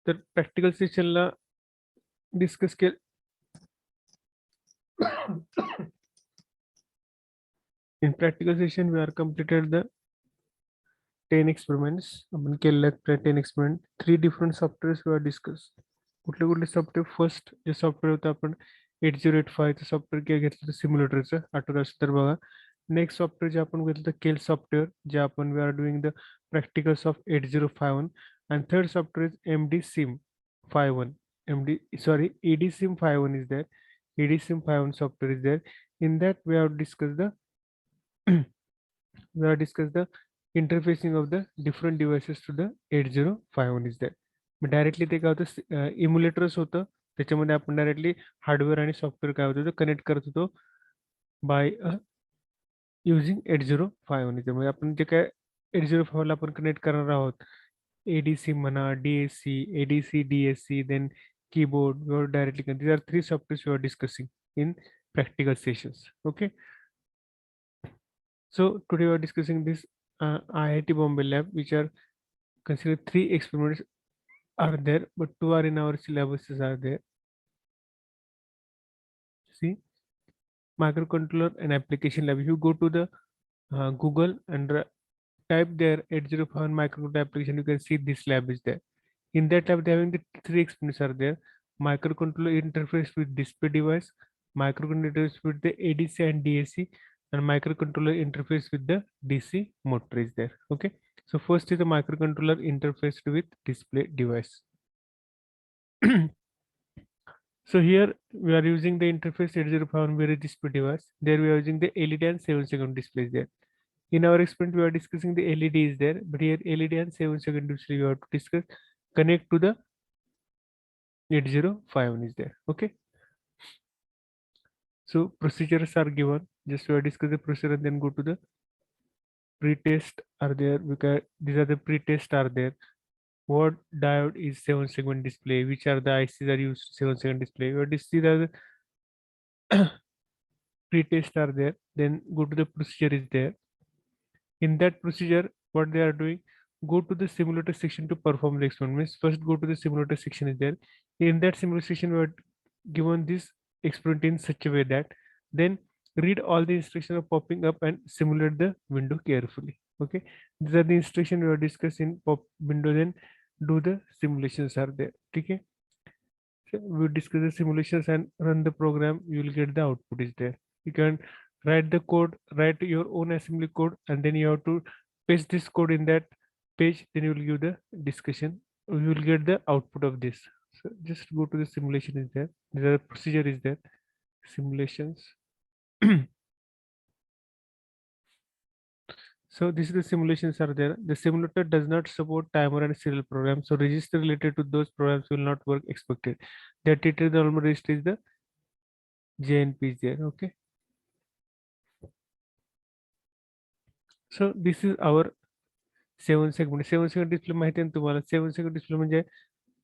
तर practical सेशनला discuss केलं. In practical session, we are completed the 10 experiments. आपण केलेले 10 experiment. 3 different softwares we are discussed. कुठले कुठले सॉफ्टवेअर? फर्स्ट जे सॉफ्टवेअर होतं आपण 8085चं सॉफ्टवेअर काय घेतलं सिम्युलेटरचं, आठवत असेल तर बघा. नेक्स्ट सॉफ्टवेअर जे आपण घेतलं केल सॉफ्टवेअर, जे आपण we are doing the practicals of 8051. And third software is MD Sim 51. ED Sim 51 is there. ED Sim 51 software is there. In that we have discussed the we have discussed the interfacing of the different devices to the 8051 is there. Mug directly ते काय होतं, इम्युलेटरच होतं. त्याच्यामध्ये आपण directly hardware आणि software काय होतं connect करत होतो बाय युझिंग 8051. त्यामुळे आपण जे काय 8051 आपण कनेक्ट करणार आहोत, ADC म्हणा, DAC, ADC, DSC, then keyboard directly. these are 3 softwares we are discussing in practical sessions. Okay. So today we are discussing this IIT Bombay lab, which are considered 3 experiments are there, but 2 are in our syllabuses are there. See, microcontroller and application lab. If you go to the Google and type there 805 microcontroller application, you can see this lab is there. In that lab, they having the 3 experiments are there: microcontroller interface with display device, microcontroller interface with the ADC and DAC, and microcontroller interface with the DC motor is there. Okay. So first is the microcontroller interface with display device. So here we are using the interface 8051 with display device. There we are using the LED and 7-second displays there. In our experiment, we are discussing the LED is there, but here LED and 7-second display we have to discuss connect to the 8051 is there. Okay. So procedures are given. Just we are discuss the procedure and then go to the pre-test are there, because these are the pre-test are there. What diode is 7-segment display? Which are the ICs are used 7-second display? What is the pre-test are there? Then go to the procedure is there. In that procedure, what they are doing, go to the simulator section to perform the experiment. Means first go to the simulator section is there. In that simulator section, we are given this experiment in such a way that then read all the instructions are popping up and simulate the window carefully. Okay, these are the instructions we are discussing pop window. Then do the simulations are there. Okay, so we discuss the simulations and run the program. You will get the output is there. You can write the code, write your own assembly code, and then you have to paste this code in that page. Then you will give the discussion. You will get the output of this. So just go to the simulation is there. The procedure is there. Simulations. So this is the simulations are there. The simulator does not support timer and serial programs. So register related to those programs will not work expected. That it is the normal register is the JNP is there. Okay. So this is our 7 segment. 7 segment display माहिती आहे ना तुम्हाला? 7 segment display म्हणजे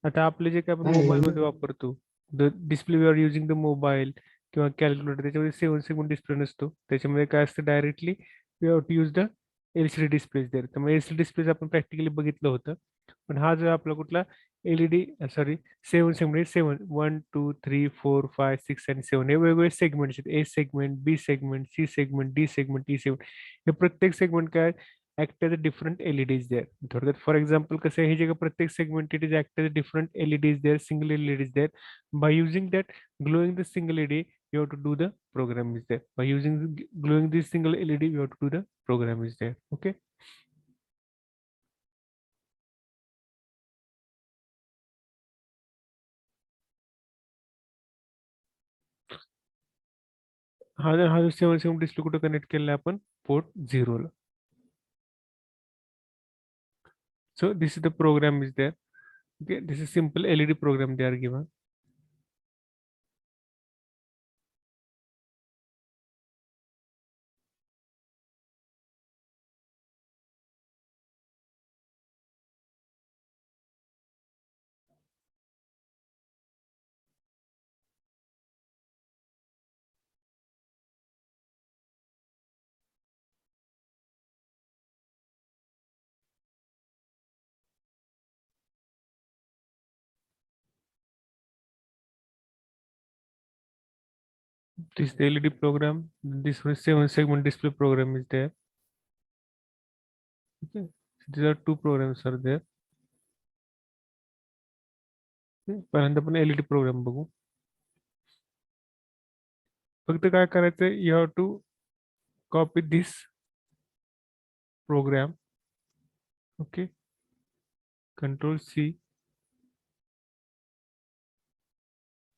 आता आपले जे काय आपण मोबाईलमध्ये वापरतो, the display we are using the mobile किंवा कॅल्क्युलेटर, त्याच्यामध्ये 7 सेकंड डिस्प्ले नसतो. त्याच्यामध्ये काय असतं, directly we have to use the LCD displays there. त्यामुळे LCD डिस्प्लेज आपण प्रॅक्टिकली बघितलं होतं. पण हा जो आपला कुठला एलईडी, सॉरी, 7 सेगमेंट, 7 1 2 3 4 5 6 आणि 7 हे वेगवेगळे सेगमेंट्स आहेत. A segment, B segment, C segment, D segment, E segment. हे प्रत्येक सेगमेंट काय act as a different LEDs there. थोडक्यात फॉर एक्झाम्पल कसं आहे, हे जे प्रत्येक segment it is act as a different LEDs there, single LEDs there. By using that glowing the single LED, you have to do the program is there. By using glowing this single LED, you have to do the program is there. Okay. हा जो 7 segment display कुठे connect केलेला आहे आपण? Port 0 ला. So this is the program is there. Okay, this is simple LED program they are given. This is the LED program. This one 7 segment display program is there. Okay. These are two programs are there. पहिल्यांदा आपण LED programme बघू. फक्त काय करायचं, you have to copy this program. Okay. Control C.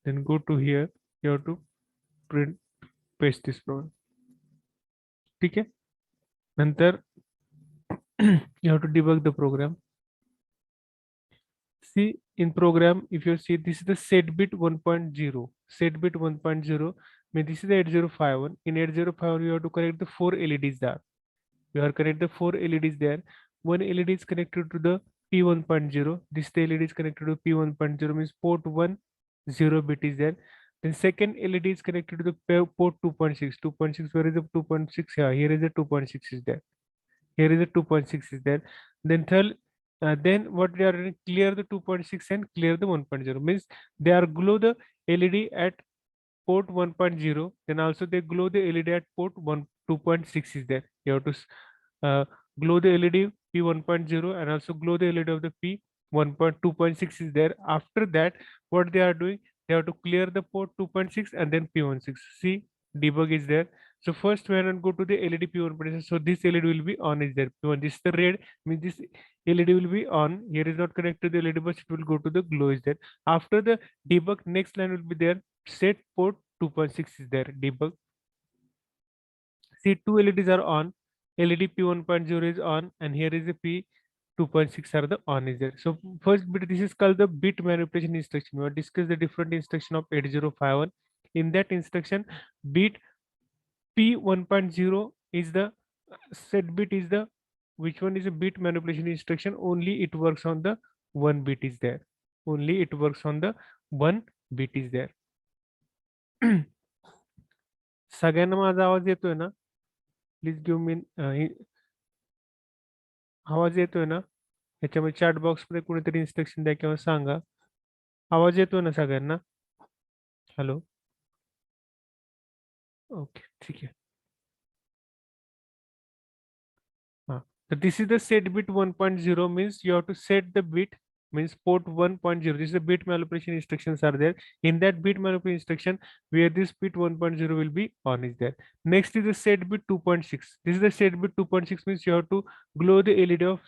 Then go to here. You have to print paste this program. ठीक है. नंतर you have to debug the program. See in program, if you see this is the set bit 1.0. Set bit 1.0 means this is the 8051. In 8051 you have to connect the 4 LEDs there. You are connect the 4 LEDs there. One LED is connected to the P1.0. This the LED is connected to P1.0 means port 1 0 bit is there. Then second LED is connected to the port 2.6. 2.6, where is the 2.6? Here is the 2.6 is there. Here is a 2.6 is there. Then third, then what they are doing, clear the 2.6 and clear the 1.0 means they are glow the LED at port 1.0. Then also they glow the LED at port 1 2.6 is there. You have to glow the LED P 1.0 and also glow the LED of the P 1.2.6 is there. After that, what they are doing, they have to clear the port 2.6 and then P16. See, debug is there. So first when I go to the LED P1.6, so this LED will be on is there. P1, this is the red, means this LED will be on. Here is not connected to the LED, but it will go to the glow is there. After the debug, next line will be there. Set port 2.6 is there. Debug. See, two LEDs are on. LED P1.0 is on, and here is the P2.6 are the on is there. So first bit, this is called the bit manipulation instruction. We have discussed the different instruction of 8051. In that instruction, bit P1.0 is the set bit is the, which one is a bit manipulation instruction? Only it works on the one bit is there. Only it works on the one bit is there. सगळ्यांना माझा आवाज येतोय ना? Please give me आवाज येतोय ना? ह्याच्यामध्ये chat box मध्ये कुणीतरी इन्स्ट्रक्शन द्या किंवा सांगा. आवाज येतोय ना सगळ्यांना? हॅलो. ओके, ठीक आहे. हा, तर this is the set bit 1.0 means you have to set the bit means port 1.0. This is the bit manipulation instructions are there. In that bit manipulation instruction, where this bit 1.0 will be on is there. Next is the set bit 2.6. This is the set bit 2.6 means you have to glow the LED of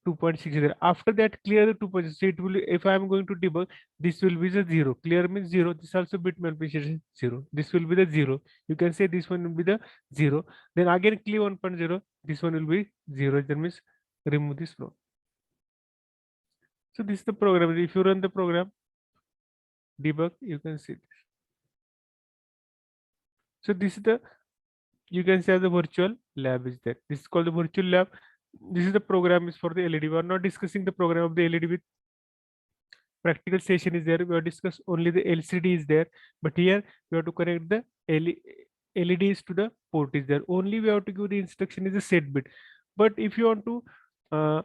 2.6 there. After that, clear the 2.6. So it will, if I am going to debug, this will be the 0. Clear means 0. This also bit manipulation 0. This will be the 0. You can say this one will be the 0. Then again clear 1.0. This one will be 0. That means remove this flow. So this is the program. If you run the program, debug, you can see this. So this is the, you can say the virtual lab is there. This is called the virtual lab. This is the program is for the LED. We are not discussing the program of the LED with practical session is there. We have discussed only the LCD is there, but here we have to connect the LEDs to the port is there. Only we have to give the instruction is a set bit. But if you want to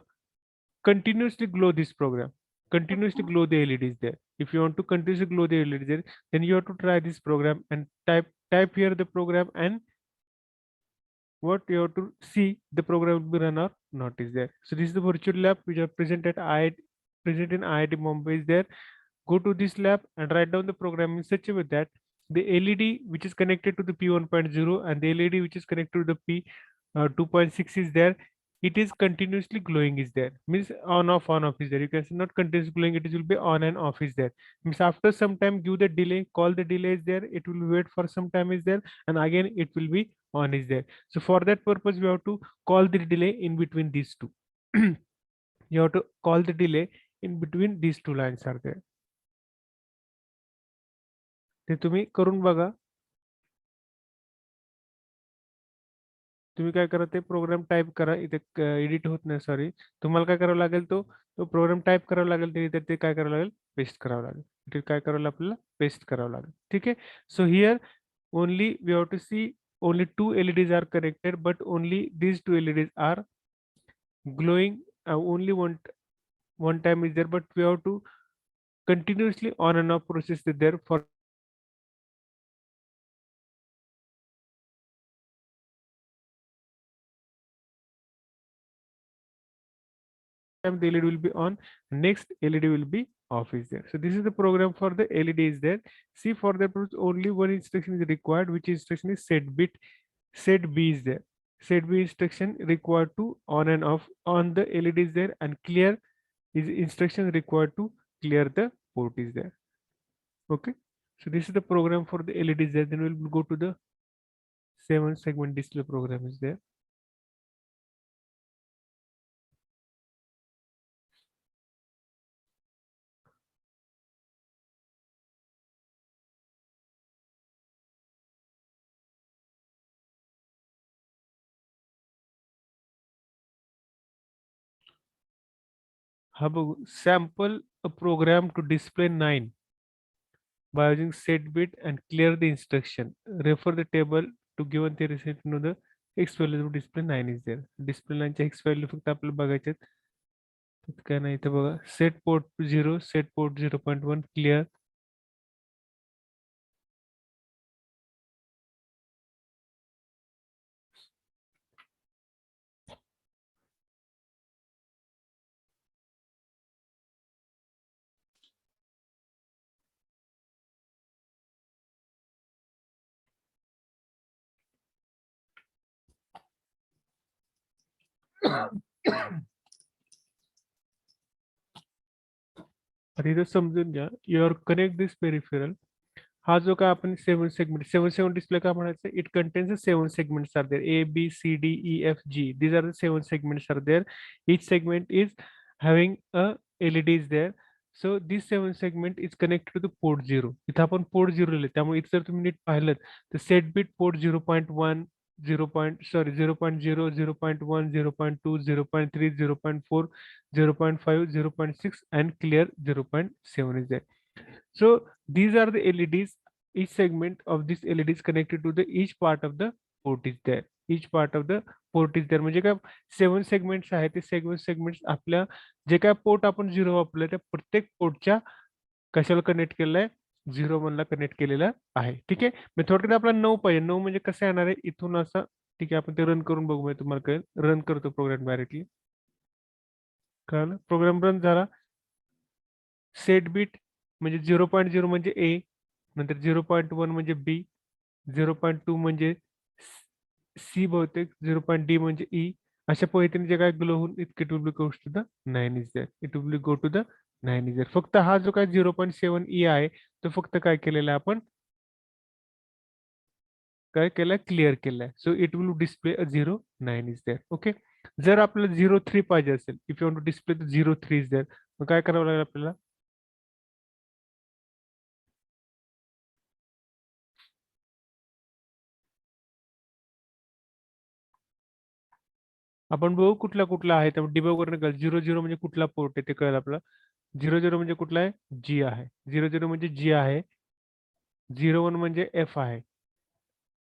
continuously glow this program, continuously glow the LEDs there. If you want to continuously glow the LEDs there, then you have to try this program and type here the program, and what you have to see the program will be run or not is there. So this is the virtual lab which are present at present in IIT Bombay is there. Go to this lab and write down the program in such a way that the LED which is connected to the P1.0 and the LED which is connected to the P2.6 is there. It is continuously glowing is there. Means on off is there. You can say not continuously glowing, it will be on and off is there. Means after some time give the delay, call the delay is there. It will wait for some time is there, and again it will be on is there. So for that purpose we have to call the delay in between these two. You have to call the delay in between these two lines are there. ते तुम्ही करून बघा. तुम्ही काय करा, ते program type करा. इथे एडिट होत नाही, सॉरी. तुम्हाला काय करावं लागेल, तो तो प्रोग्राम टाईप करावा लागेल. ते काय करावं लागेल, पेस्ट करावं लागेल. ते काय करावं लागेल, आपल्याला पेस्ट करावं लागेल. ठीक आहे. So here only we have to see only two LEDs are connected, but only these two LEDs are glowing. Only one time is there, but we have to continuously on and off process is there for time the LED will be on, next LED will be off is there. So this is the program for the LED is there. See, for the purpose only one instruction is required, which instruction is set bit. Set B is there. Set B instruction required to on and off on the LED is there, and clear is instruction required to clear the port is there. Okay. So this is the program for the LEDs there. Then we'll go to the 7-segment display program is there. Have a sample a program to display 9 by using set bit and clear the instruction. Refer the table to given the receipt to know the X value of display 9 is there. Display 9 चे X value फक्त आपल्याला बघायचे आहेत. त्यात काय नाही इथे बघा set port 0, set port 0.1 clear. आता इथं समजून घ्या युअर कनेक्ट दिस पेरिफेरल. हा जो काय आपण 7 segment display का म्हणायचं, it contains 7 segments are there, A B C D E F G. These are the 7 segments are there. Each segment is having a LED is there. So this 7 segment is connected to the port 0. इथं आपण port 0 लिहिले, त्यामुळे इथं जर तुम्ही NEET पाहिलं तर set bit port 0.1 0.0 0.1 0.2 0.3 0.4 0.5 0.6 and clear 0.7 is there. So these are the LEDs. Each segment of this LED is connected to the each part of the port is there. Each part of the port is there. म्हणजे काय 7 segments आहेत, ते 7 segments आपल्या जे काय port आपण 0 वापरलं त्या प्रत्येक पोर्टच्या कशाला कनेक्ट केलेलं आहे, 0 कनेक्ट केलेलं आहे. ठीक आहे. मी थोडक्यात आपला 9 पाहिजे. 9 म्हणजे कसं येणार आहे इथून असं. ठीक आहे, आपण ते रन करून बघूया, तुम्हाला कळेल. रन करतो प्रोग्राम डायरेक्टली. कळलं? प्रोग्राम रन झाला. सेट बीट म्हणजे 0.0 म्हणजे ए, नंतर 0.1 म्हणजे बी, 0.2 म्हणजे सी, बहुतेक 0.डी म्हणजे ई. अशा पद्धतीने जे काय ग्लो होऊन it will be goes to the 9 is there. It will be go to the 9 is there. फक्त हा जो काय 0.7 ई आहे तो फक्त काय केलेला आहे आपण, काय केलाय, क्लिअर केलाय. So it will display a 0.9 is there. Okay. जर आपल्याला 0.3 पाहिजे असेल, if you want to display the 0.3 is there, मग काय करावं लागेल आपल्याला, आपण बघू कुठला कुठला आहे. त्यामुळे डिबग वरून कळेल 0.0 म्हणजे कुठला पोर्ट आहे ते कळेल आपल्याला. 0.0 म्हणजे कुठला आहे, जी आहे. 0.0 म्हणजे जी आहे. 0.1 म्हणजे एफ आहे.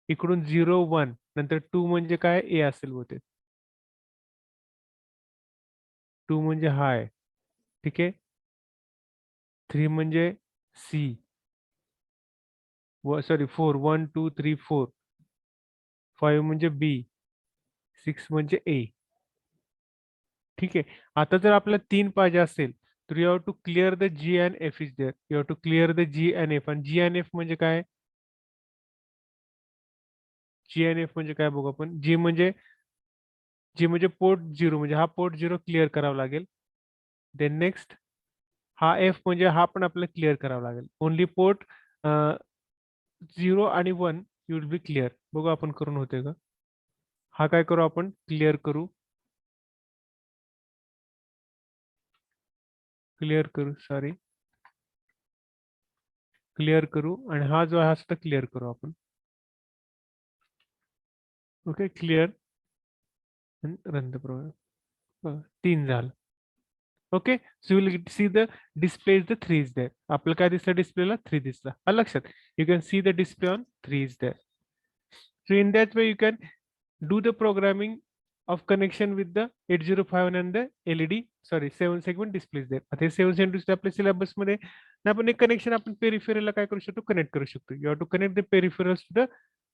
इकडून 0.1 नंतर 2 म्हणजे काय, ए असेल होते. 2 म्हणजे हा आहे. ठीक आहे. 3 म्हणजे सी, सॉरी 4, 1 2 3 4. 5 म्हणजे बी, 6 म्हणजे ए. ठीक आहे. आता जर आपल्याला 3 पाहिजे असेल तर you have to clear the G and F is there. You have to clear the G and F. आणि जी अँड एफ म्हणजे काय, जी अँड एफ म्हणजे काय बघू आपण. जी म्हणजे पोर्ट 0, म्हणजे हा पोर्ट 0 क्लिअर करावा लागेल. देन नेक्स्ट हा एफ म्हणजे हा पण आपल्याला क्लिअर करावा लागेल. ओनली पोर्ट 0 आणि 1 यू विल बी क्लिअर. बघू आपण करून होते का. हा काय करू आपण, क्लिअर करू, क्लिअर करू, सॉरी, क्लिअर करू. आणि हा जो आहे हा सुद्धा क्लिअर करू आपण. Okay, clear run the program. 3 झालं. Okay. So will see the display is the 3 is there. आपल्याला काय दिसलं डिस्प्लेला, 3 दिसला. लक्षात, you can see the display on 3 is there. So in that way you can do the programming of connection with the 8051 and the LED, sorry, 7 segment displays there. आता 7 segment display आपल्या syllabus मध्ये ना, आपण एक connection आपण पेरिफेरलला काय करू शकतो, कनेक्ट करू शकतो. You have to connect the peripherals to the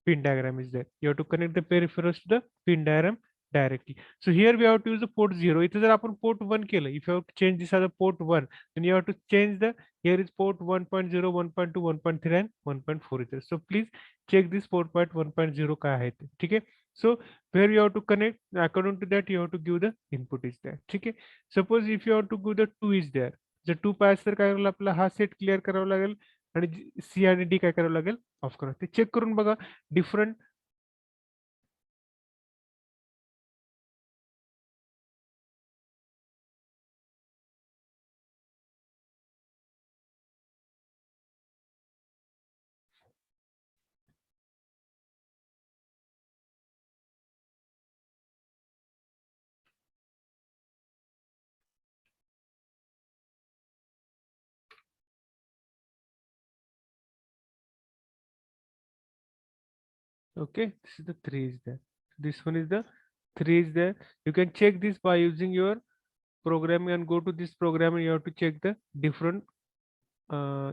pin diagram is there. You have to connect the peripherals to the pin diagram directly. So here we have to use the port 0. It is आपण port 1 केलं. If you have to change this as a port 1, then you have to change the, here is port 1.0, 1.2, 1.3 and 1.4 is there. So please check this port point 1.0 काय आहे ते. ठीक आहे. So where you have to connect, according to that you have to give the input is there. ठीक आहे. Suppose if you have to give the 2 is there. जर 2 पाहिजे तर काय करायला आपला हा सेट क्लिअर करावा लागेल आणि सी आणि डी काय करावं लागेल ऑफ करा. ते चेक करून बघा different. Okay, this is the 3 is there. This one is the 3 is there. You can check this by using your program and go to this program and you have to check the different,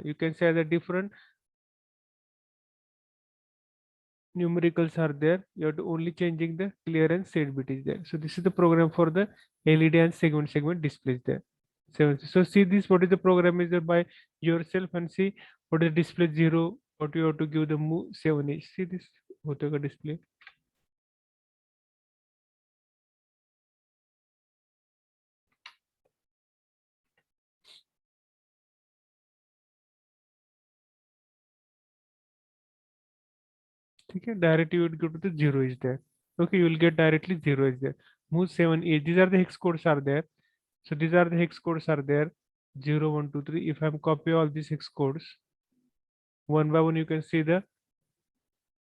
you can say the different numericals are there. You have to only changing the clearance set bit is there. So this is the program for the LED and segment displays there. So see this, what is the program is there by yourself and see what is display 0, what you have to give the move 7 is. See this, what you display. Okay, directly you would go to the 0 is there. Okay, you will get directly 0 is there. Move 7 these are the hex codes are there. So these are the hex codes are there. 0 1 2 3. If I'm copy all these hex codes one by one, you can see the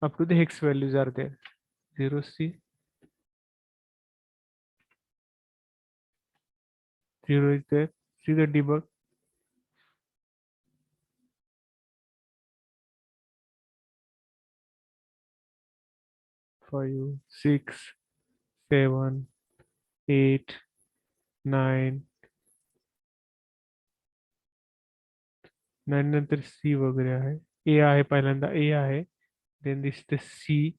up to the hex values are there. 0C 0 is there. See the debug. 5 6 7 8 9 9 नंतर C वगैरे आहे. A आहे पहिल्यांदा A आहे. Then this the C,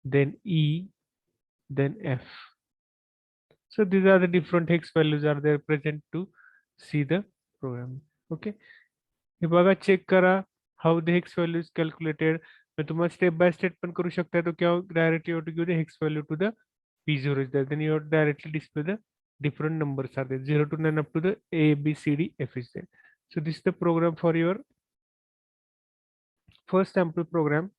then E, then F. So these are the different hex values are there present to see the program. Okay. हे बघा check करा how the hex value is calculated. मैं तुम्हाला step by step पण करू शकता है. तो क्या directly you have to give the hex value to the P0 is there. Then you have to directly display the different numbers are there 0 to 9 up to the A, B, C, D, F is there. So this is the program for your first sample program.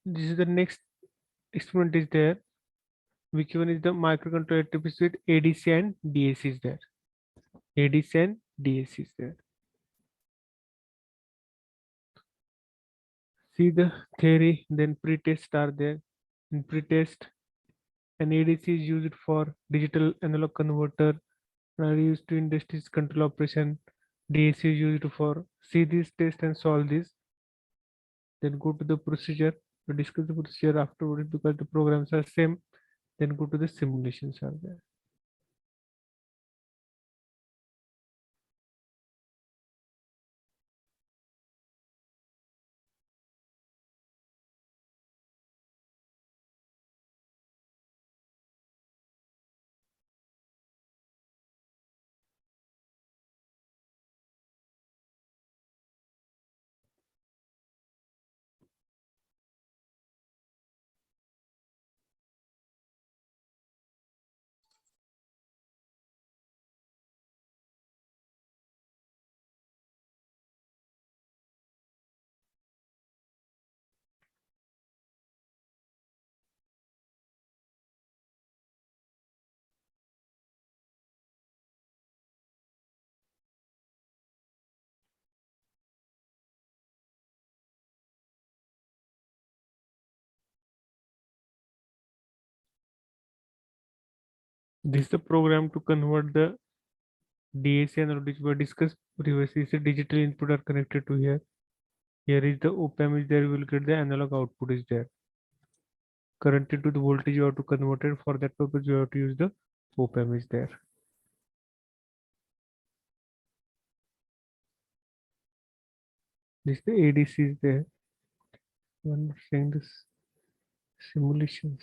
This is the next experiment is there. Which one is the microcontroller interface with ADC and DAC is there? ADC and DAC is there. See the theory, then pretest are there. In pretest, an ADC is used for digital analog converter, are used to industries control operation. DAC is used for see this test and solve this. Then go to the procedure to discuss the procedure afterwards because the programs are same. Then go to the simulations are there. This is the program to convert the DAC and which were discussed previously. Is a digital input are connected to here. Here is the op-amp is there. You will get the analog output is there. Current into the voltage you have to convert it. For that purpose, you have to use the op-amp is there. This is the ADC is there. I'm saying this simulations.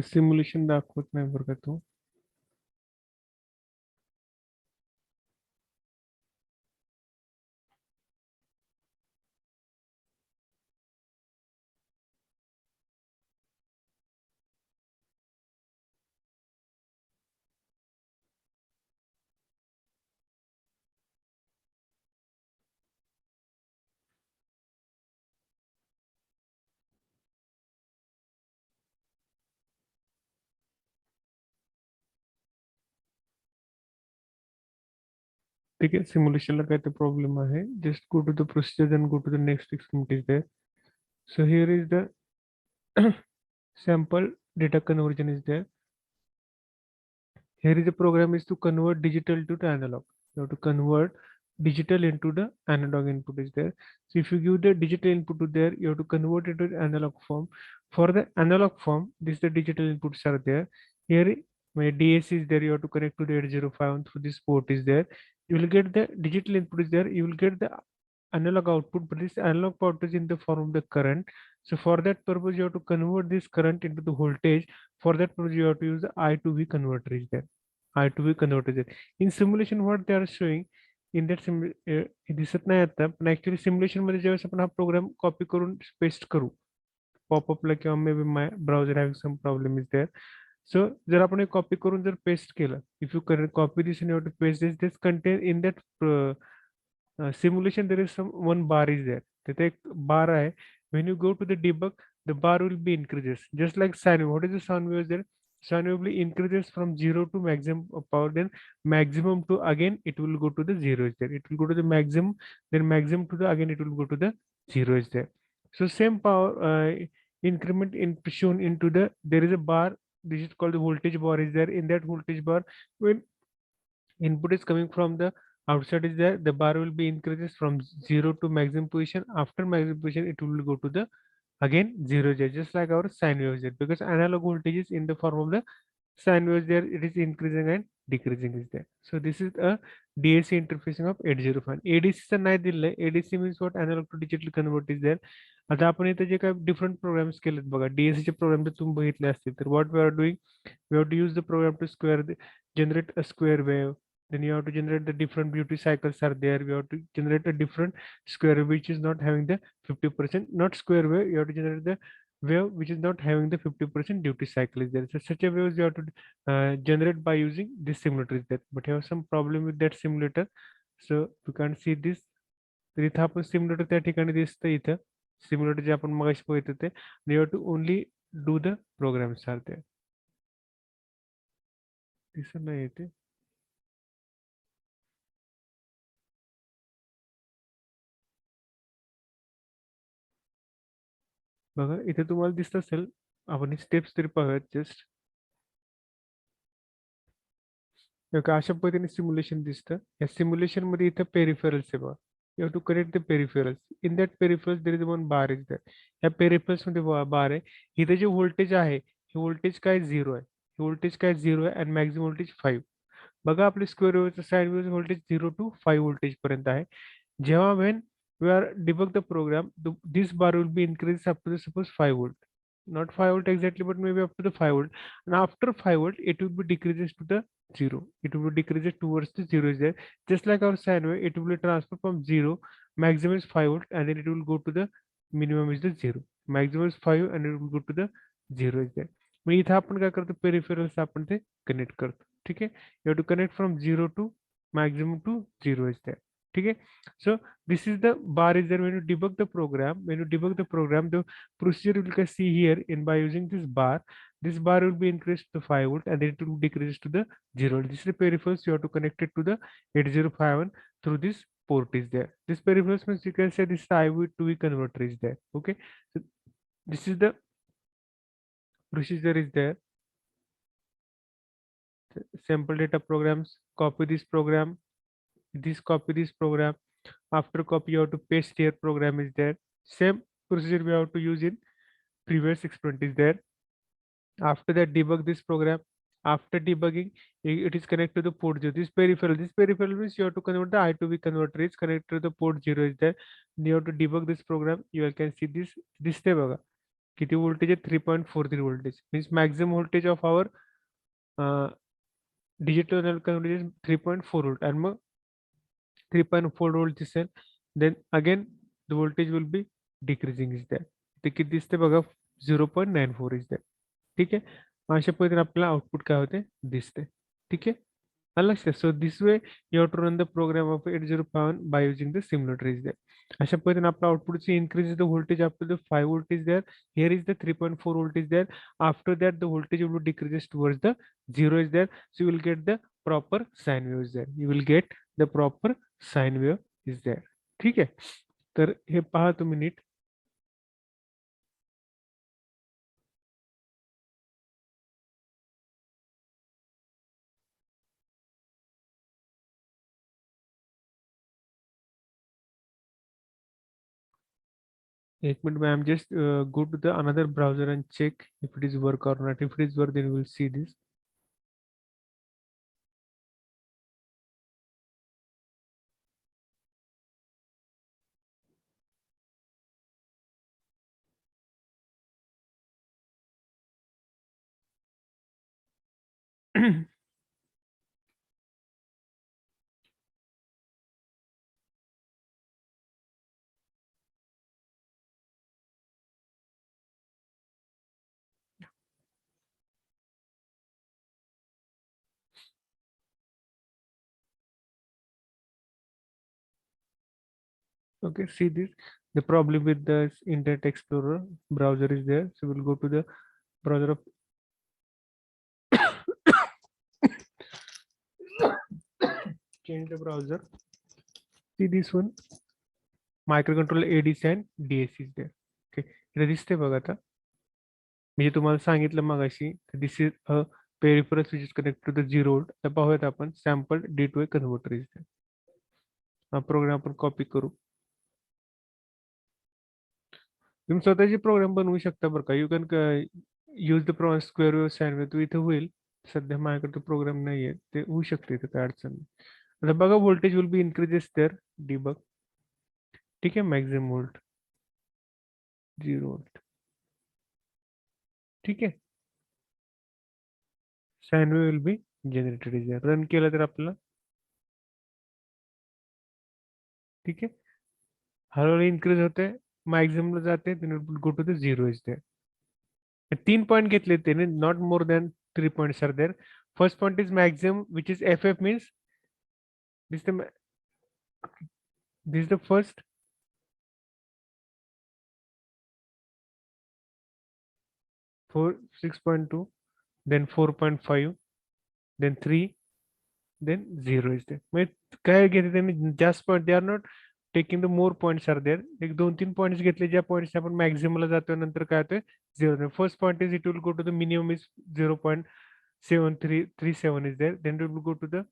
Simulation दाखवत नाही बरं का तो. ठीक आहे, सिम्युलेशनला काय ते problem आहे. Just go to the procedure then go to the next experiment is there. So here is the sample data conversion is there. Here is the program is to convert digital to the analog. You have to convert digital into the analog input is there. So if you give the digital input to there, you have to convert it to the analog form. For the analog form, this the digital inputs are there. Here my DAC is there. You have to connect to the 8051 through this port is there. You will get the digital input is there. You will get the analog output, but this analog output is in the form of the current. So for that purpose, you have to convert this current into the voltage. For that purpose, you have to use the I to V converter is there. I to V converter is there. In simulation, what they are showing in that दिसत नाही आता, पण actually simulation मध्ये ज्यावेळेस आपण हा program copy करून paste करू पॉपअपला किंवा maybe my browser having some problem is there. So जर आपण हे कॉपी करून जर पेस्ट केलं, if you copy this and you have to paste this contain in that simulation there is some one bar is there. तिथे एक bar आहे. When you go to the debug, the bar will be increases just like sine wave. What is the sine wave is there? Sine wave will increases from 0 to maximum power, then maximum to again it will go to the 0 is there. It will go to the maximum, then maximum to the again it will go to the 0 is there. So same power increment in shown into the there is a bar. This is called the voltage bar is there. In that voltage bar, when input is coming from the outside is there, the bar will be increases from 0 to maximum position. After maximum position it will go to the again 0 there, just like our sine waves there, because analog voltage is in the form of the sine waves there, it is increasing and decreasing is there. So this is a DAC interfacing of 805. ADC चं नाही दिलंय. ADC means what? Analog to digital convert is there. आता आपण इथे जे काही different programmes केलेत बघा, DAC चे प्रोग्राम जर तुम्ही बघितले असतील तर what we are doing, we have to use the program to generate a square wave. Then you have to generate the different duty cycles are there. We have to generate a different square wave which is not having the 50%, not square wave. You have to generate the wave which is not having the 50% duty cycle is there. So such a waves you have to generate by using this simulator is there. But you have some problem with that simulator. So you can't see this. तर इथं आपण simulator त्या ठिकाणी दिसतं इथं simulator जे आपण मगाशी बघितलं ते you have to only do the programs are there. दिसत नाही ते बघा इथे तुम्हाला दिसत असेल आपण स्टेप्स तरी पाहूयात जस्ट अशा पद्धतीने सिम्युलेशन दिसतं या सिम्युलेशन मध्ये इथं पेरिफेरल्स आहे बघा you have to connect the peripherals in that peripherals there is one bar is that या पेरिफेरल्स मध्ये बार आहे इथे जे व्होल्टेज आहे हे व्होल्टेज काय झिरो आहे हे व्होल्टेज काय झिरो आहे आणि मॅक्झिमम व्होल्टेज 5 बघा आपले स्क्वेअर वेव्हचं साईड वेव्ह व्होल्टेज 0 to 5 व्होल्टेज पर्यंत आहे जेव्हा when we are debug the program this bar will be increased up to the suppose 5 volt, not 5 volt exactly but maybe up to the 5 volt, and after 5 volt it will be decreases to the 0, it will be decreases towards the 0 is there just like our sine wave it will be transfer from 0 maximum is 5 volt and then it will go to the minimum is the 0 maximum is 5 and it will go to the 0 is there मग इथं आपण काय करतो peripherals आपण ते connect करतो ठीक आहे you have to connect from 0 to maximum to 0 is there ठीक है so this is the bar is there when you debug the program when you debug the program the procedure you can see here in by using this bar will be increased to 5 volt and then it will decrease to the 0 this is the peripherals you have to connect it to the 8051 through this port is there this peripherals means you can say this IV to V converter is there okay so this is the procedure is there sample data programs copy this program this copy this program after copy you have to paste here program is there same procedure we have to use in previous experiment is there after that debug this program after debugging it is connected to the port 0 this peripheral means you have to convert the I to V converter is connected to the port 0 is there you have to debug this program you can see this ते बघा किती voltage आहे 3.43 voltage means maximum voltage of our digital analog converter is 3.4 volt and mug 3.4 volt दिसेल then again the voltage will be decreasing is there ते किती दिसते बघा 0.94 is there ठीक आहे अशा पद्धतीने आपल्याला आउटपुट काय होते दिसते ठीक आहे आलं लक्षात so this way you have to run the program of 8051 by using the simulator is there अशा पद्धतीने आपलं आउटपुटची increase the voltage up to the 5 volt is there here is the 3.4 volt is there after that the voltage will decreases towards the 0 is there so you will get the proper sine wave is there you will get the proper sine wave is there ठीक आहे तर हे पहा तुम्ही NEET एक minute में I'm just go to the another browser and check if it is work or not. If it is work, then we will see this. Okay, see this. The problem with the Internet Explorer browser is there. So we'll go to the browser of change the browser. See this one. Microcontroller ADC and DAC is there. Okay, इथे दिसते बघा आता मी जे तुम्हाला सांगितलं मगाशी this is a peripherals which is connect to the 0 volt. तर पाहूयात आपण sample D2A converter is there. हा प्रोग्राम आपण कॉपी करू तुम्ही स्वतःचे प्रोग्राम बनवू शकता बरं का you can use the program square wave sine wave तू इथे होईल सध्या माझ्याकडे प्रोग्राम नाहीये, ते होऊ शकते, ते काय अडचण नाही. आता बघा, voltage will be increases there, debug. ठीक आहे, मॅक्झिमम वोल्ट 0 वोल्ट. ठीक आहे, sine wave will be generated is there. Run केलं तर आपल्याला, ठीक आहे, हळूहळू इन्क्रीज होते, मॅक्झिममला जाते, go to the zero is there. 3 point घेतले त्याने, not more than 3 points are there. First point is maximum which is F F, means this the first 6.2, then 4.5, then 3, then 0 is there. म्हणजे काय घेते त्यांनी, जास्त point, they are not taking the more points are there. एक 2-3 points घेतले, ज्या points आपण मॅक्झिममला जातो, नंतर काय होतं, 0. First point is it will go to the minimum is 0.7337 is there, then it will go to the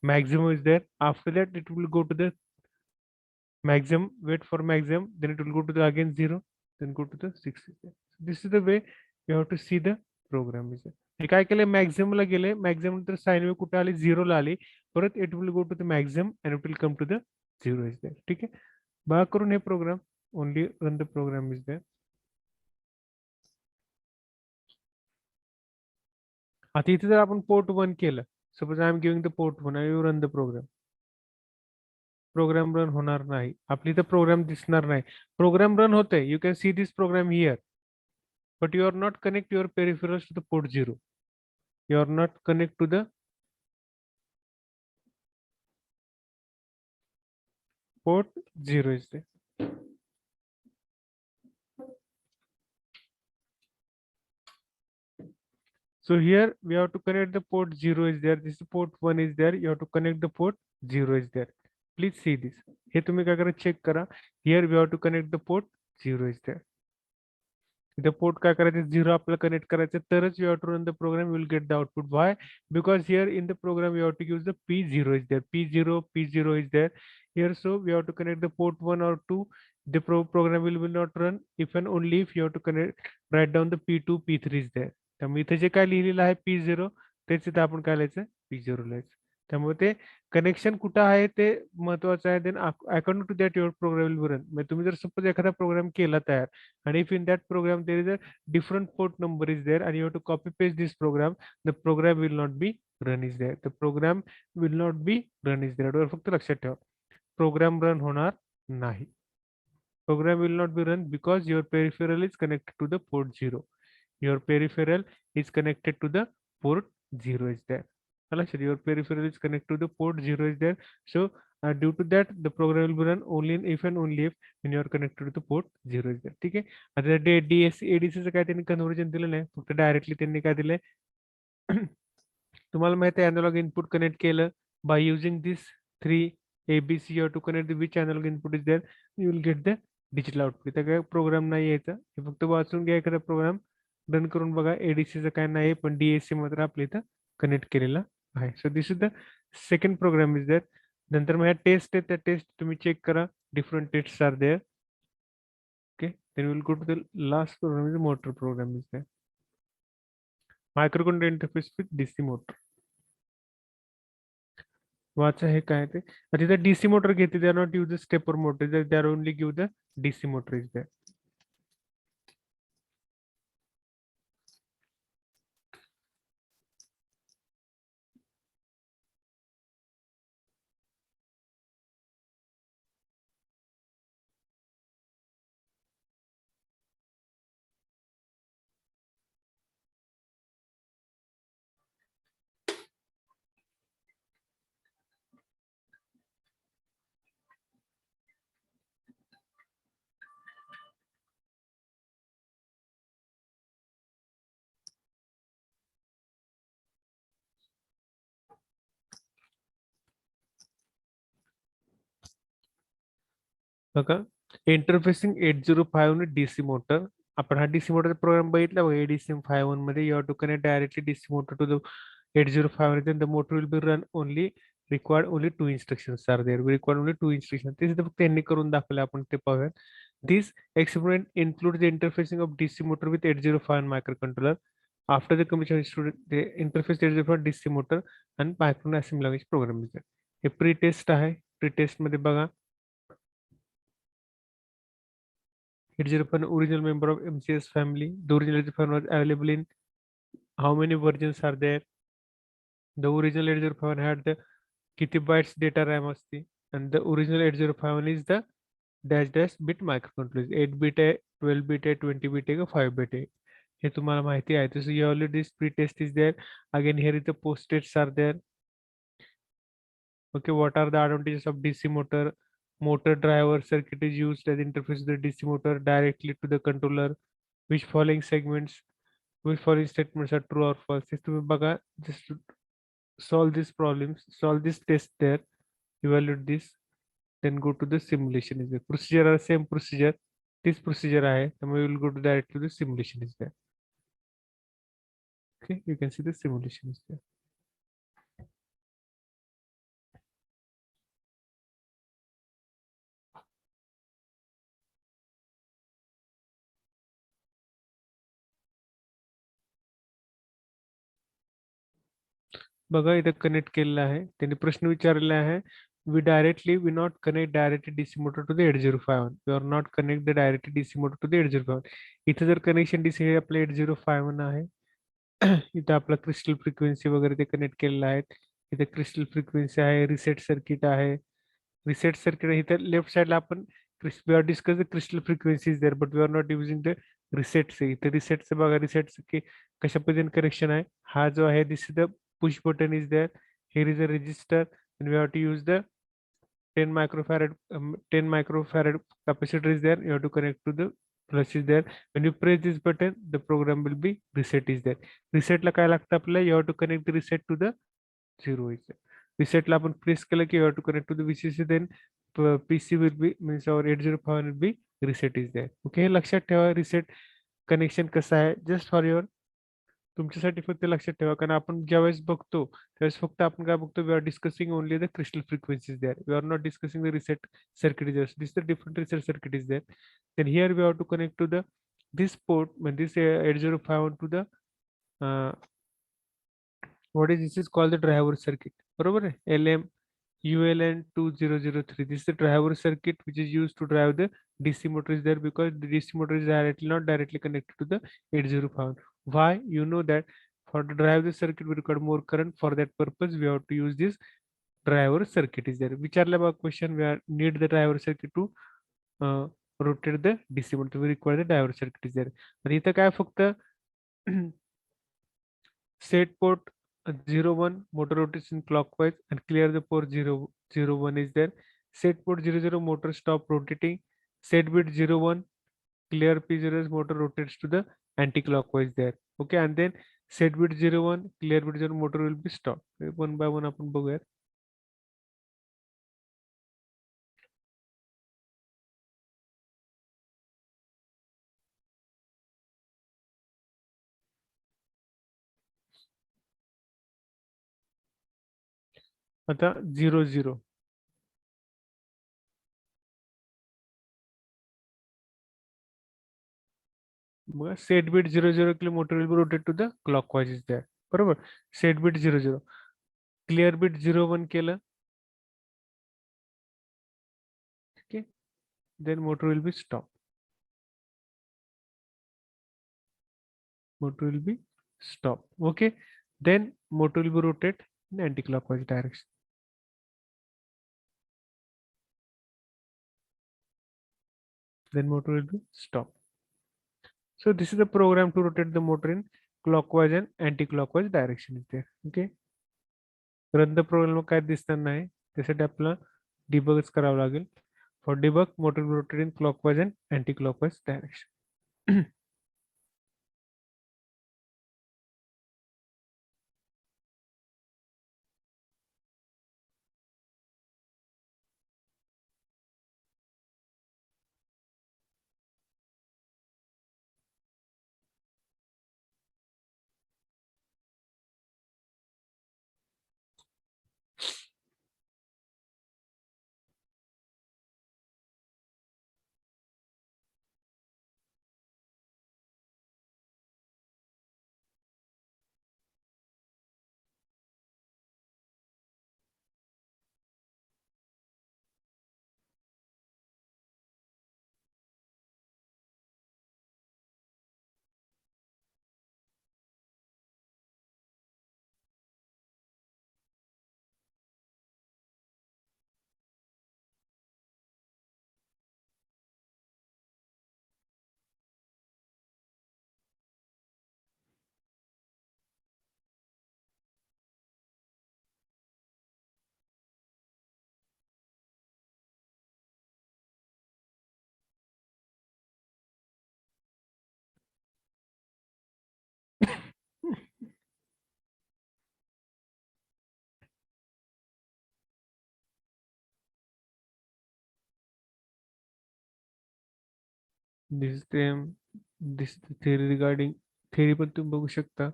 maximum is there. After that it will go to the maximum, wait for maximum, then it will go to the again 0, then go to the 6 is there. So this is the way you have to see the program is there. हे काय केलं, मॅक्झिममला गेले, maximum तर sine wave कुठे आली, 0ला आली, परत it will go to the maximum and it will come to the 0 is there. ठीक आहे, बघा करून हे program, only run the program is there. आता इथे जर आपण पोर्ट 1 केलं, suppose I am giving the port 1 आणि you run the program, program run होणार नाही, आपली तर प्रोग्राम दिसणार नाही. प्रोग्राम रन होते, you can see this program here, but you are not connect your peripherals to the port 0. You are not connect to the port 0 is there. So here we have to connect the port 0 is there. This port 1 is there. You have to connect the port 0 is there. Please see this. हे तुम्ही काय करा, check करा. Here we have to connect the port 0 is there. The port काय करायचं, 0 आपल्याला connect करायचं, तरच you have to run the program, you will get the output. Why? Because here in the program you have to use the P0 is there. P0 is there. Here so we have to connect the port 1 or 2. The program will not run if and only if you have to connect, write down the P2, P3 is there. त्यामुळे इथे जे काय लिहिलेलं आहे P0, तेच इथे आपण काय लिहायचं, P0 लिहायचं. त्यामुळे ते कनेक्शन कुठं आहे ते महत्वाचं आहे. Then according to that your program will run. म्हणजे तुम्ही जर सपोज एखादा प्रोग्राम केला तयार, and if in that program there is a different port number is there and you have to copy paste this program, the program will not be run is there. The program will not be run is there. फक्त लक्षात ठेवा, programme run होणार नाही. Program will not be run because your peripheral is connected to the port 0. Your peripheral is connected to the port 0 is there. Your peripheral is connected to the port 0 is there. So due to that, the program will be run only if and only if when you are connected to the port 0 is there. ठीक आहे, आता ADC काय त्यांनी conversion दिलं नाही, फक्त directly त्यांनी काय दिलंय, तुम्हाला माहिती आहे, अॅनालॉग इनपुट कनेक्ट केलं by using this 3 ABC, you to connect which analogue input is there, you will get the digital output. इथं काय प्रोग्राम नाही यायचा, हे फक्त वाचून घ्या एखादा प्रोग्राम, रन करून बघा. एडीसीचं काय नाही, पण डीएससी मात्र आपल्या इथं कनेक्ट केलेला आहे. So this is the second program is there. नंतर मग टेस्ट आहे, त्या टेस्ट तुम्ही चेक करा, different test are there. Okay, then will go to the last program is motor program is there. Microcontroller interface with DC motor. वाचा हे काय ते, तिथे डीसी मोटर घेते, they are not use the stepper motor, they are only give the DC motor is there. बघा, interfacing 805 DC motor. आपण हा DC मोटरचा programme बघितला बघा, एडीसीएम 51 मध्ये. You have to connect directly DC motor to the 805, then the motor will be run only, required only 2 instructions are there. We require only 2 instructions. ते फक्त त्यांनी करून दाखवले, आपण ते पाहूयात. This experiment includes the interfacing of DC motor with 805 microcontroller. After the completion, student the interface there is for DC motor and Python assembly language program is there. हे pre test आहे. प्री टेस्ट मध्ये बघा 805 original member of MCS family. The original 805 was available in how many versions are there? The original 805 had the किती bytes data RAM असते and the original 8051 is the dash dash bit microcontroller 8 bit आहे 12 bit आहे 20 bit आहे का 5 bit आहे हे तुम्हाला माहिती आहे so you already this pre-test is there again here is the post-tests are there. Okay, what are the advantages of DC motor? Motor driver circuit is used as interface to the DC motor directly to the controller. Which following segments, which following statements are true or false? हे तुम्ही बघा, just to solve these problems, solve this test there, evaluate this, then go to the simulation is there. Procedure are same procedure. This procedure आहे, त्यामुळे we will go to direct to the simulation is there. Okay, you can see the simulation is there. बघा इथं connect केलेलं आहे त्यांनी प्रश्न विचारलेला आहे we not connect directly DC motor to the 8051 we are not connect the directly DC motor to the 8051 इथे जर कनेक्शन DC हे आपलं 8051 आहे इथं आपला क्रिस्टल फ्रिक्वेन्सी वगैरे ते कनेक्ट केलेलं आहे इथे क्रिस्टल फ्रिक्वेन्सी आहे रिसेट सर्किट आहे रिसेट सर्किट इथे लेफ्ट साइडला आपण we are discuss the crystal frequency is there but we are not using the रिसेटचे इथे रिसेटचं बघा रिसेटचं की कशा पद्धतीने कनेक्शन आहे हा जो आहे this is the push button is there. Here is a register and we have to use the 10 microfarad 10 microfarad capacitor is there. You have to connect to the plus is there. When you press this button, the program will be reset is there. Reset ला काय लागतं आपल्याला you have to connect the reset to the 0 is there. Reset ला आपण press केलं की you have to connect to the VCC then PC will be means our 8051 will be reset is there. Okay, हे लक्षात ठेवा reset connection कसं आहे just for your तुमच्यासाठी फक्त लक्षात ठेवा कारण आपण ज्यावेळेस बघतो त्यावेळेस फक्त आपण काय बघतो we are discussing only the crystal frequencies there we are not discussing the reset circuit is this the different reset circuit is there then here we have to connect to the this port when this 8051 to the what is this is called the driver circuit बरोबर आहे LM ULN 2003 this is the driver circuit which is used to drive the DC motor is there because the DC motor is directly not directly connected to the 8051 why you know that for to drive the circuit we require more current for that purpose we have to use this driver circuit is there विचारल्या बघा question we are need the driver circuit to uh, rotate the DC motor we require the driver circuit is there आणि इथं काय फक्त set port 01 motor rotation clockwise and clear the port 001 is there set port 00 motor stop rotating set bit 01 clear p0 motor rotates to the anti-clockwise there okay and then set bit 01 clear bit 0 motor will be stopped one by one आपण बघूया आता 00 मग set bit 00 के motor will be rotate to the clockwise is there बरोबर set bit 00 clear bit 01 केलं ठीक आहे then motor will be stop motor will be stop okay then motor will be rotate in anti-clockwise direction then motor will be stop so this is the program to rotate the motor in clockwise and anti-clockwise direction is there okay run the program काय दिसणार नाही त्यासाठी आपल्याला डिबगच करावं लागेल for debug motor rotate in clockwise and anti clockwise direction this is the theory regarding theory पण तुम्ही बघू शकता.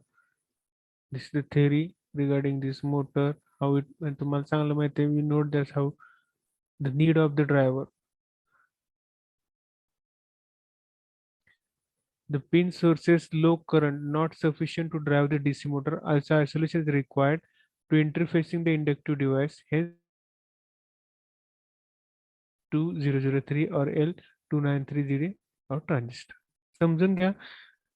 This is the theory regarding this motor, how it, आणि तुम्हाला चांगलं माहिती आहे, we note that how the need of the driver. The pin sources low current not sufficient to drive the DC motor. Also, isolation is required to interfacing the inductive device. Hence, 2003 or L2930 or transistor. समजून घ्या,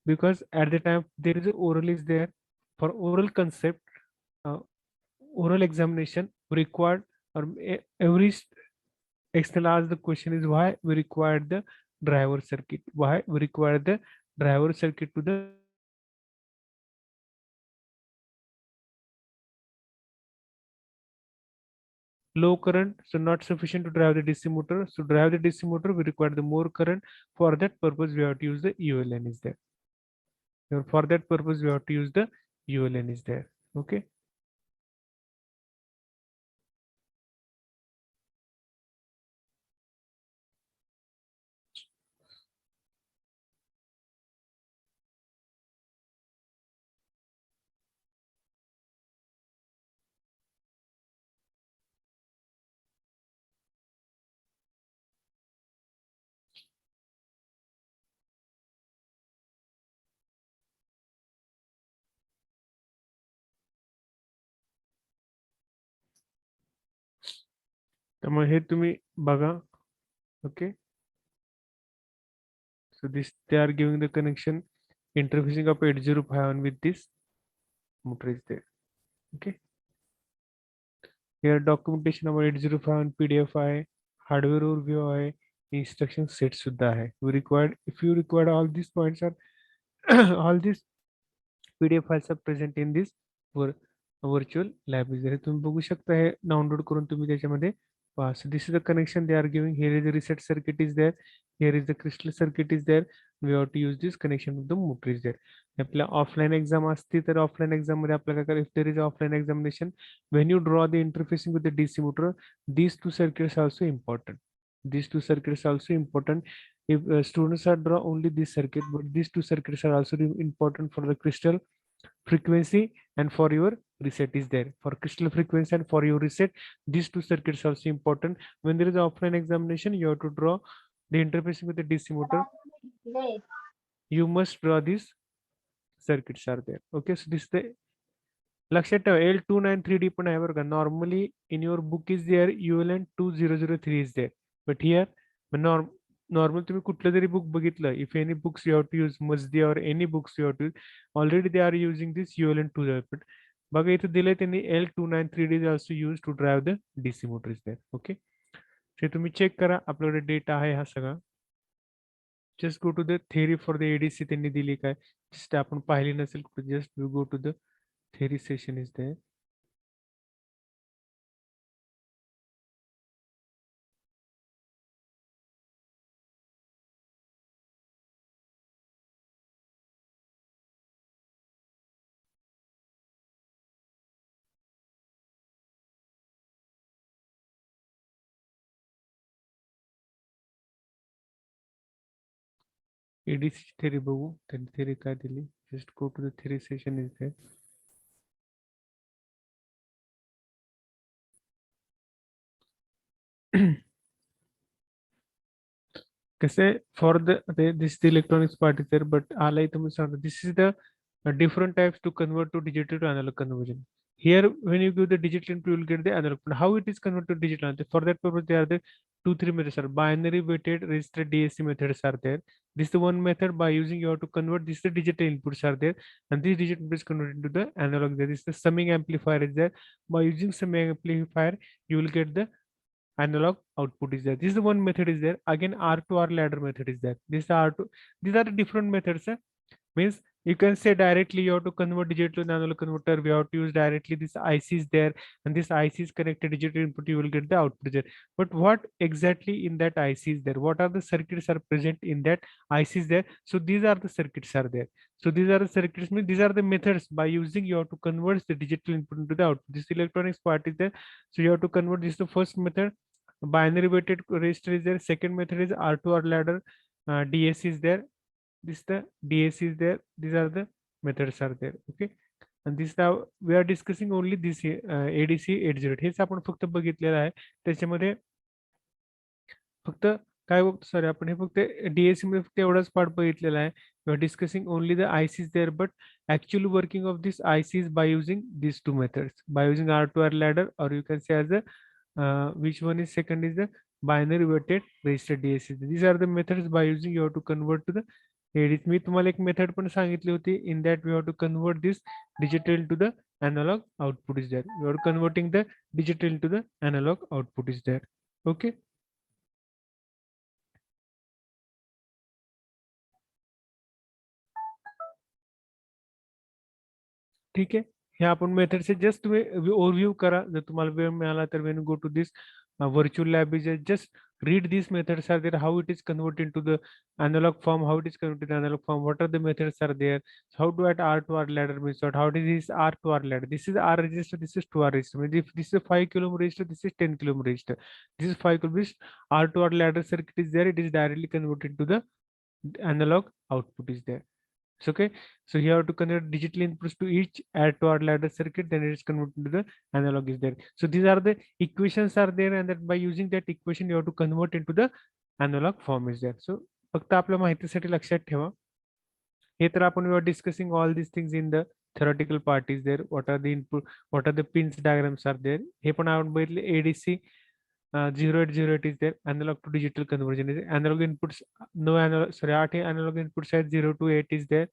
because at the time there is a oral is there. For oral concept, uh, oral examination required, or every external ask the question is why we require the driver circuit. Why we require the driver circuit to the low current, so not sufficient to drive the DC motor. So drive the DC motor, we require the more current. For that purpose, we have to use the ULN is there. So for that purpose, we have to use the ULN is there. Okay. त्यामुळे हे तुम्ही बघा. Okay. So this they are giving the connection interfacing of 805 on with this motor is there. Okay. Here documentation about 805 on PDF आहे, hardware overview आहे, instruction set सुद्धा आहे. We required, if you required all these points are all these PDF files are present in this virtual lab is there. तुम्ही बघू शकता हे download करून तुम्ही त्याच्यामध्ये पहा. So this is the connection they are giving. Here is the reset circuit is there. Here is the crystal circuit is there. We have to use this connection with the motor is there. आपल्या offline exam असती तर offline exam मध्ये आपल्याला काय, if there is offline examination, when you draw the interfacing with the DC motor, these two circuits are also important. These two circuits are also important. If students are draw only this circuit, but these two circuits are also important for the crystal frequency and for your reset is there. For crystal frequency and for your reset, these two circuits are also important. When there is an offline examination, you have to draw the interfacing with the DC motor. You must draw these circuits are there. Okay, so this is the लक्षात ठेवा L293D पण आहे बरं का. Normally in your book is there ULN 2003 is there, but here normal तुम्ही कुठलं जरी book बघितलं, if any books you have to use मस्दी or any books you have to use, already they are using this ULN 2, but बघा इथं दिलंय त्यांनी L293D is also use to drive the DC motor is there. Okay, ते तुम्ही check करा, आपल्याकडे data आहे हा सगळा. Just go to the theory for the ADC त्यांनी दिली काय, जस्ट आपण पाहिली नसेल कुठे, just you go to the theory session is there. ADC theory बघू, त्यांनी theory काय दिली. Just go to the theory session is there. कसे for this the electronics part is there, but आलाय तुम्ही सांगता, this is the different types to convert to digital to analog conversion. Here, when you give the digital input, you will get the analog. But how it is converted to digital? For that purpose, there are the two, three methods. Are binary weighted registered DAC methods are there. This is the one method by using you have to convert this the digital inputs are there, and this digital input is converted into the analog. There is the summing amplifier is there. By using summing amplifier, you will get the analog output is there. This is the one method is there. Again, R2R ladder method is there. This R2. These are the different methods. Means you can say directly you have to convert digital to analog converter. We have to use directly this IC is there, and this IC is connected digital input. You will get the output there. But what exactly in that IC is there? What are the circuits are present in that IC is there? So these are the circuits are there. So these are the circuits. Means these are the methods by using you have to convert the digital input into the output. This electronics part is there. So you have to convert this is the first method. Binary weighted register is there. Second method is R2R ladder. DAC is there. This the DAC is there. These are the methods are there. Okay. And this now we are discussing only this ADC 80 हेच आपण फक्त बघितलेलं आहे. त्याच्यामध्ये फक्त काय बघतो sorry आपण हे फक्त DAC मध्ये फक्त एवढाच पार्ट बघितलेला आहे. We are discussing only the ICs there, but actual working of this ICs by using these two methods, by using R2R ladder, or you can say as a which one is second is the binary weighted register DAC. These are the methods by using you have to convert to the ADC. मी तुम्हाला एक method पण सांगितली होती. In that we have to convert this digital to the analog output is there. You are converting the digital to the analog output is there. Okay. ठीक आहे. हे आपण मेथडचे just तुम्ही overview करा. जर तुम्हाला वेळ मिळाला तर when go to this virtual lab is just read these methods are there, how it is converted to the analog form, how it is converted to the analog form, what are the methods are there, how to add R to R ladder method, how it is R to R ladder, this is R register, this is 2R register, if this is a 5 kilo register, this is 10 kilo register, this is 5 kilo R to R ladder circuit is there, it is directly converted to the analog output is there. Okay, so you have to connect digital inputs to each add to our ladder circuit, then it is converted to the analog is there. So these are the equations are there, and that by using that equation you have to convert into the analog form is there. So फक्त आपल्या माहितीसाठी लक्षात ठेवा. हे तर आपण we are discussing all these things in the theoretical part is there. What are the input, what are the pins diagrams are there. हे पण आपण बघितले ADC 0808 is there, analog to digital conversion is there. Analog inputs, no analog, sorry, 8 analog inputs are 0 to 8 is there.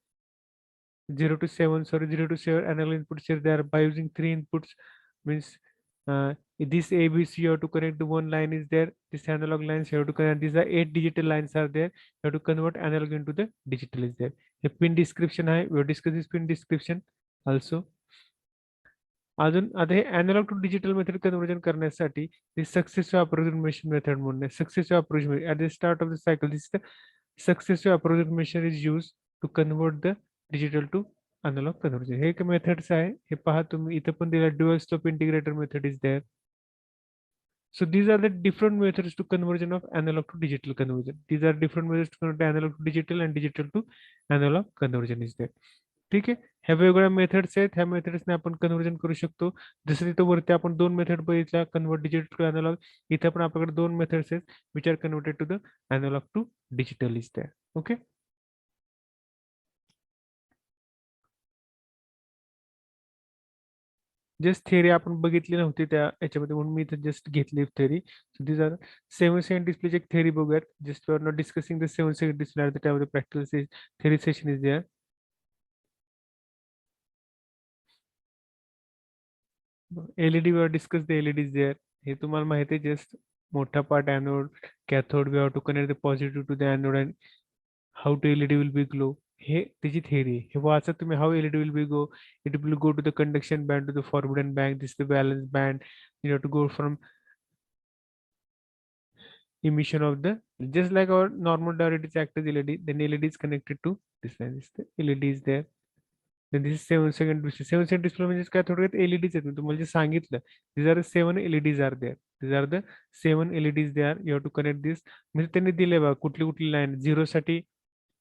0 to 7, sorry, 0 to 7 analog inputs are there. By using 3 inputs means this ABC you have to connect the one line is there. This analog lines you have to connect. These are 8 digital lines are there. You have to convert analog into the digital is there. The pin description we have discussed this pin description also. अजून आता हे analogue to digital method conversion करण्यासाठी successive approximation method म्हणून successive approximation at the start of the cycle this successive approximation is use to convert the digital to analogue conversion. हे एक methods आहे. हे पहा तुम्ही इथं पण दिला dual stop integrator method is there. So these are the different methods to conversion of analog to digital conversion. These are different methods to convert analog to digital and digital to analog conversion is there. ठीक आहे. ह्या वेगवेगळ्या methods आहेत. ह्या मेथड्सने आपण conversion करू शकतो. जसं तिथं वरती आपण 2 मेथड बघितल्या कन्वर्ट डिजिटल टू अॅनालॉग. इथे पण आपल्याकडे 2 मेथड्स आहेत which are converted to the analogue to digital is there. Okay. Just theory आपण बघितली नव्हती त्या याच्यामध्ये म्हणून मी इथे जस्ट घेतली theory. So this are 7 segment डिस्प्लेची एक थेरी बघूयात. Just we are not discussing the 7 segment display at the time of the practical theory session is there. LED we are discuss the LED is there. हे तुम्हाला माहिती आहे. Just मोठा part anode cathode we have to connect the positive to the anode and how to LED will be glow. हे त्याची theory आहे. हे वाचा तुम्ही. How LED will be go, it will go to the conduction band to the forward band, this the valence band, you have to go from emission of the just like our normal diode act as LED, then LED is connected to this line. This the LED is there. Then this is 7 second display. 7 second display म्हणजे काय थोडक्यात LEDs आहेत. मी तुम्हाला जे सांगितलं. These are 7 LEDs are there. These are the 7 LEDs there. You have to connect this. म्हणजे त्यांनी दिले बघा कुठली कुठली लाईन. 0 साठी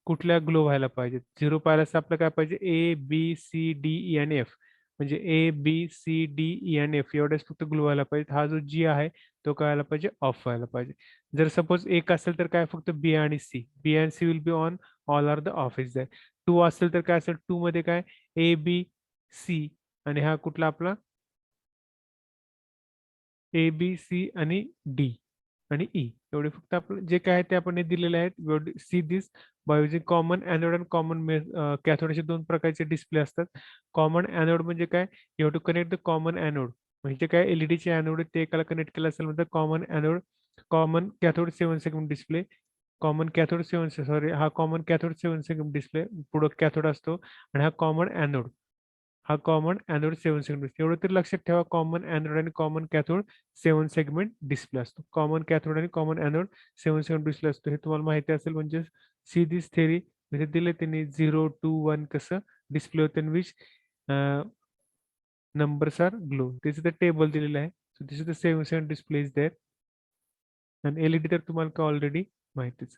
कुठल्या ग्लो व्हायला पाहिजे. 0 पाहायला आपलं काय पाहिजे A B C D E आणि F. म्हणजे A B C D E आणि F एवढेच फक्त ग्लो व्हायला पाहिजे. हा जो G आहे तो काय व्हायला पाहिजे ऑफ व्हायला पाहिजे. जर सपोज एक असेल तर काय फक्त B आणि C. B आणि C will be on, all are the off is there. 2 असेल तर काय असेल 2 मध्ये काय A B C आणि हा कुठला आपला A B C आणि D आणि E एवढे फक्त आपलं जे काय आहे ते आपण हे दिलेले आहेत. See this by using common anode and common cathode असे 2 प्रकारचे डिस्प्ले असतात. कॉमन एनोड म्हणजे काय, you have to connect the common anode. म्हणजे काय एलईडीचे एनोड ते एकाला कनेक्ट केलं असेल म्हणजे common anode. Common cathode 7 segment display. Common cathode 7 sorry हा कॉमन कॅथोड 7 सेकंड डिस्प्ले. पुढं कॅथोड असतो आणि हा कॉमन एनोड. हा कॉमन एनोड 7 सेगमेंट डिस्प्ले. एवढं तरी लक्षात ठेवा. कॉमन एनोड आणि कॉमन कॅथोड 7 सेगमेंट डिस्प्ले असतो. कॉमन कॅथोड आणि कॉमन एनोड 7 सेगमेंट डिस्प्ले असतो. हे तुम्हाला माहिती असेल. म्हणजे सी दिस थेरी म्हणजे दिले त्यांनी 0 to 1 कसं डिस्प्ले होते विच नंबर्स आर ग्लो. त्याचं ते टेबल दिलेलं आहे. So this is the 7 segment display is there. आणि एलईडी तर तुम्हाला का ऑलरेडी माहितीच.